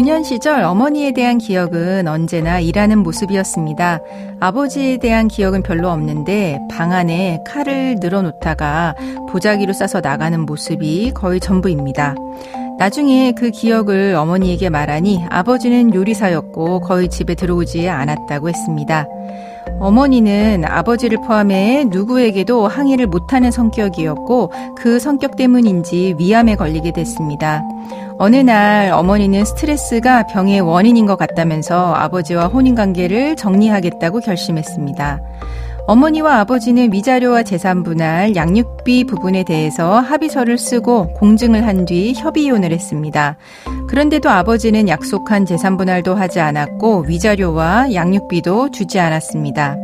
유년 시절 어머니에 대한 기억은 언제나 일하는 모습이었습니다. 아버지에 대한 기억은 별로 없는데 방 안에 칼을 늘어놓다가 보자기로 싸서 나가는 모습이 거의 전부입니다. 나중에 그 기억을 어머니에게 말하니 아버지는 요리사였고 거의 집에 들어오지 않았다고 했습니다. 어머니는 아버지를 포함해 누구에게도 항의를 못하는 성격이었고 그 성격 때문인지 위암에 걸리게 됐습니다. 어느 날 어머니는 스트레스가 병의 원인인 것 같다면서 아버지와 혼인관계를 정리하겠다고 결심했습니다. 어머니와 아버지는 위자료와 재산분할, 양육비 부분에 대해서 합의서를 쓰고 공증을 한 뒤 협의이혼을 했습니다. 그런데도 아버지는 약속한 재산분할도 하지 않았고 위자료와 양육비도 주지 않았습니다.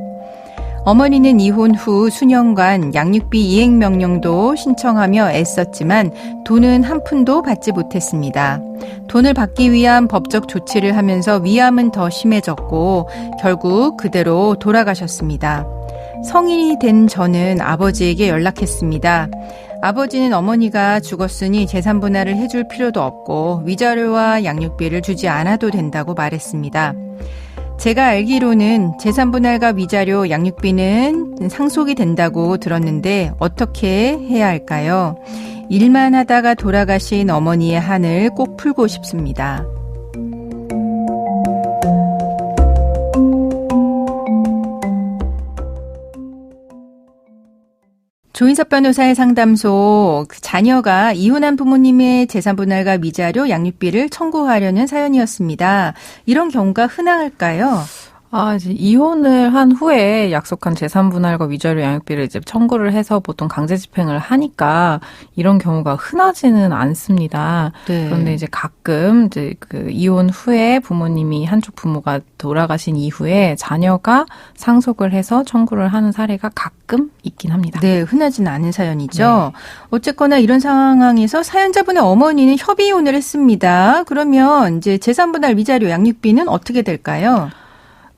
어머니는 이혼 후 수년간 양육비 이행명령도 신청하며 애썼지만 돈은 한 푼도 받지 못했습니다. 돈을 받기 위한 법적 조치를 하면서 위암은 더 심해졌고 결국 그대로 돌아가셨습니다. 성인이 된 저는 아버지에게 연락했습니다. 아버지는 어머니가 죽었으니 재산분할을 해줄 필요도 없고 위자료와 양육비를 주지 않아도 된다고 말했습니다. 제가 알기로는 재산분할과 위자료, 양육비는 상속이 된다고 들었는데 어떻게 해야 할까요? 일만 하다가 돌아가신 어머니의 한을 꼭 풀고 싶습니다. 조인섭 변호사의 상담소, 자녀가 이혼한 부모님의 재산분할과 위자료, 양육비를 청구하려는 사연이었습니다. 이런 경우가 흔할까요? 이제 이혼을 한 후에 약속한 재산분할과 위자료 양육비를 이제 청구를 해서 보통 강제 집행을 하니까 이런 경우가 흔하지는 않습니다. 네. 그런데 이제 가끔 이제 그 이혼 후에 부모님이 한쪽 부모가 돌아가신 이후에 자녀가 상속을 해서 청구를 하는 사례가 가끔 있긴 합니다. 네, 흔하지는 않은 사연이죠. 네. 어쨌거나 이런 상황에서 사연자분의 어머니는 협의이혼을 했습니다. 그러면 이제 재산분할, 위자료, 양육비는 어떻게 될까요?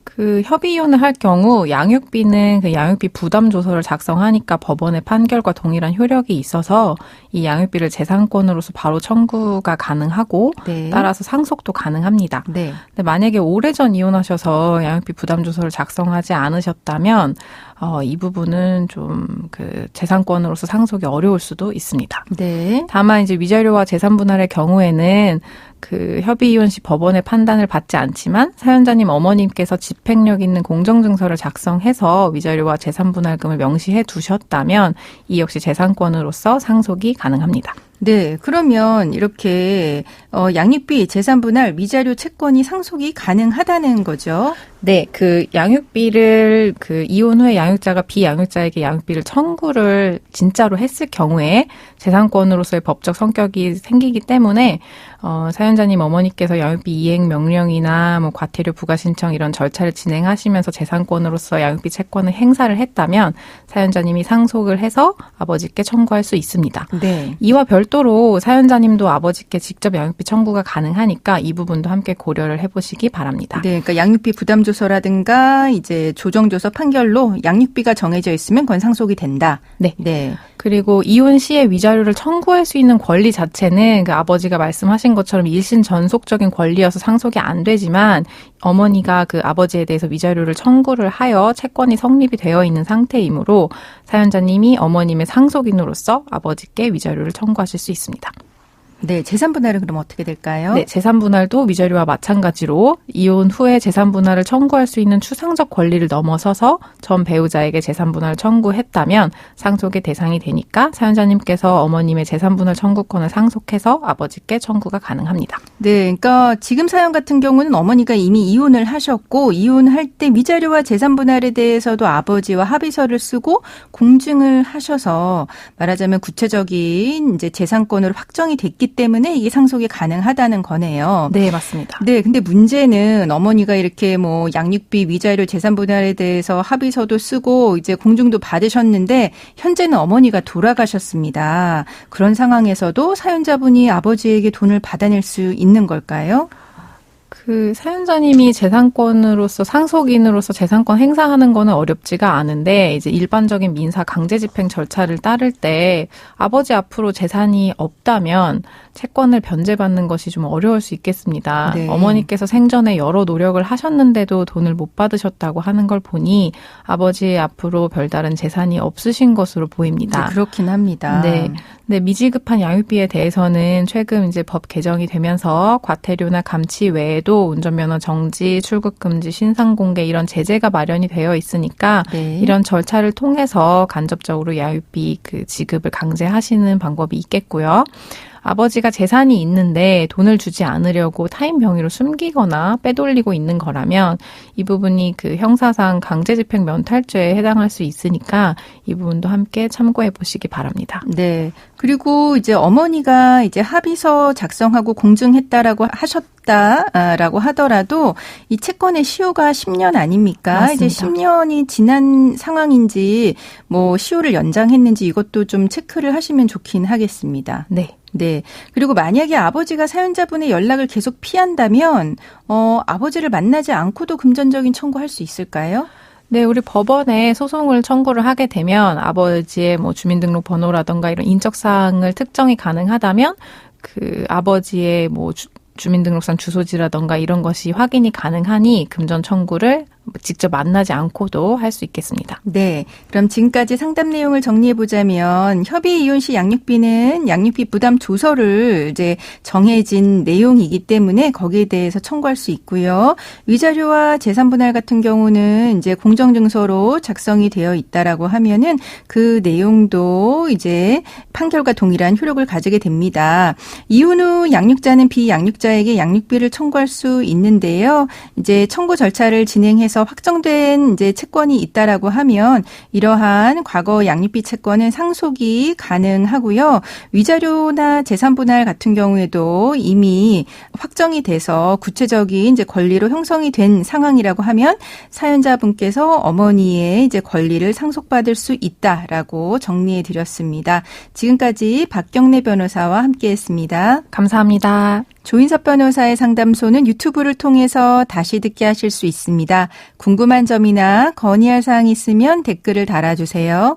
그 협의이혼을 할 경우 양육비는 그 양육비 부담조서를 작성하니까 법원의 판결과 동일한 효력이 있어서 이 양육비를 재산권으로서 바로 청구가 가능하고 네. 따라서 상속도 가능합니다. 네. 근데 만약에 오래전 이혼하셔서 양육비 부담조서를 작성하지 않으셨다면 이 부분은 좀 그 재산권으로서 상속이 어려울 수도 있습니다. 네. 다만 이제 위자료와 재산분할의 경우에는 그 협의이혼 시 법원의 판단을 받지 않지만 사연자님 어머님께서 집행력 있는 공정증서를 작성해서 위자료와 재산분할금을 명시해 두셨다면 이 역시 재산권으로서 상속이 가능합니다. 네, 그러면 이렇게 양육비, 재산분할, 위자료 채권이 상속이 가능하다는 거죠? 네, 그 양육비를 그 이혼 후에 양육자가 비양육자에게 양육비를 청구를 진짜로 했을 경우에 재산권으로서의 법적 성격이 생기기 때문에 사연자님 어머니께서 양육비 이행 명령이나 뭐 과태료 부과 신청 이런 절차를 진행하시면서 재산권으로서 양육비 채권을 행사를 했다면 사연자님이 상속을 해서 아버지께 청구할 수 있습니다. 네. 이와 별도로 사연자님도 아버지께 직접 양육비 청구가 가능하니까 이 부분도 함께 고려를 해보시기 바랍니다. 네, 그러니까 양육비 부담조서라든가 이제 조정조서 판결로 양육비가 정해져 있으면 그건 상속이 된다. 네. 네. 그리고 이혼 시에 위자료를 청구할 수 있는 권리 자체는 그 아버지가 말씀하신 것처럼 일신 전속적인 권리여서 상속이 안 되지만 어머니가 그 아버지에 대해서 위자료를 청구를 하여 채권이 성립이 되어 있는 상태이므로 사연자님이 어머님의 상속인으로서 아버지께 위자료를 청구하실 수 있습니다. 네, 재산분할은 그럼 어떻게 될까요? 네, 재산분할도 위자료와 마찬가지로 이혼 후에 재산분할을 청구할 수 있는 추상적 권리를 넘어서서 전 배우자에게 재산분할을 청구했다면 상속의 대상이 되니까 사연자님께서 어머님의 재산분할 청구권을 상속해서 아버지께 청구가 가능합니다. 네, 그러니까 지금 사연 같은 경우는 어머니가 이미 이혼을 하셨고 이혼할 때 위자료와 재산분할에 대해서도 아버지와 합의서를 쓰고 공증을 하셔서 말하자면 구체적인 이제 재산권으로 확정이 됐기 때문에 이게 상속이 가능하다는 거네요. 네, 맞습니다. 네, 근데 문제는 어머니가 이렇게 뭐 양육비, 위자료, 재산분할에 대해서 합의서도 쓰고 이제 공증도 받으셨는데 현재는 어머니가 돌아가셨습니다. 그런 상황에서도 사연자분이 아버지에게 돈을 받아낼 수 있는 걸까요? 그 사연자님이 재산권으로서 상속인으로서 재산권 행사하는 거는 어렵지가 않은데 이제 일반적인 민사 강제집행 절차를 따를 때 아버지 앞으로 재산이 없다면 채권을 변제받는 것이 좀 어려울 수 있겠습니다. 네. 어머니께서 생전에 여러 노력을 하셨는데도 돈을 못 받으셨다고 하는 걸 보니 아버지 앞으로 별다른 재산이 없으신 것으로 보입니다. 네, 그렇긴 합니다. 네. 네, 미지급한 양육비에 대해서는 최근 이제 법 개정이 되면서 과태료나 감치 외에도 운전면허 정지, 출국 금지, 신상 공개 이런 제재가 마련이 되어 있으니까 네. 이런 절차를 통해서 간접적으로 양육비 그 지급을 강제하시는 방법이 있겠고요. 아버지가 재산이 있는데 돈을 주지 않으려고 타인 명의로 숨기거나 빼돌리고 있는 거라면 이 부분이 그 형사상 강제집행 면탈죄에 해당할 수 있으니까 이 부분도 함께 참고해 보시기 바랍니다. 네. 그리고 이제 어머니가 이제 합의서 작성하고 공증했다라고 하셨다라고 하더라도 이 채권의 시효가 10년 아닙니까? 맞습니다. 이제 10년이 지난 상황인지 뭐 시효를 연장했는지 이것도 좀 체크를 하시면 좋긴 하겠습니다. 네. 네. 그리고 만약에 아버지가 사연자분의 연락을 계속 피한다면 아버지를 만나지 않고도 금전적인 청구할 수 있을까요? 네, 우리 법원에 소송을 청구를 하게 되면 아버지의 뭐 주민등록번호라던가 이런 인적사항을 특정이 가능하다면 그 아버지의 뭐 주민등록상 주소지라던가 이런 것이 확인이 가능하니 금전 청구를 직접 만나지 않고도 할 수 있겠습니다. 네. 그럼 지금까지 상담 내용을 정리해 보자면 협의 이혼 시 양육비는 양육비 부담 조서를 이제 정해진 내용이기 때문에 거기에 대해서 청구할 수 있고요. 위자료와 재산 분할 같은 경우는 이제 공정증서로 작성이 되어 있다라고 하면은 그 내용도 이제 판결과 동일한 효력을 가지게 됩니다. 이혼 후 양육자는 비양육자에게 양육비를 청구할 수 있는데요. 이제 청구 절차를 진행해서 확정된 이제 채권이 있다라고 하면 이러한 과거 양육비 채권은 상속이 가능하고요. 위자료나 재산 분할 같은 경우에도 이미 확정이 돼서 구체적인 이제 권리로 형성이 된 상황이라고 하면 사연자분께서 어머니의 이제 권리를 상속받을 수 있다라고 정리해 드렸습니다. 지금까지 박경래 변호사와 함께했습니다. 감사합니다. 조인섭 변호사의 상담소는 유튜브를 통해서 다시 듣게 하실 수 있습니다. 궁금한 점이나 건의할 사항이 있으면 댓글을 달아주세요.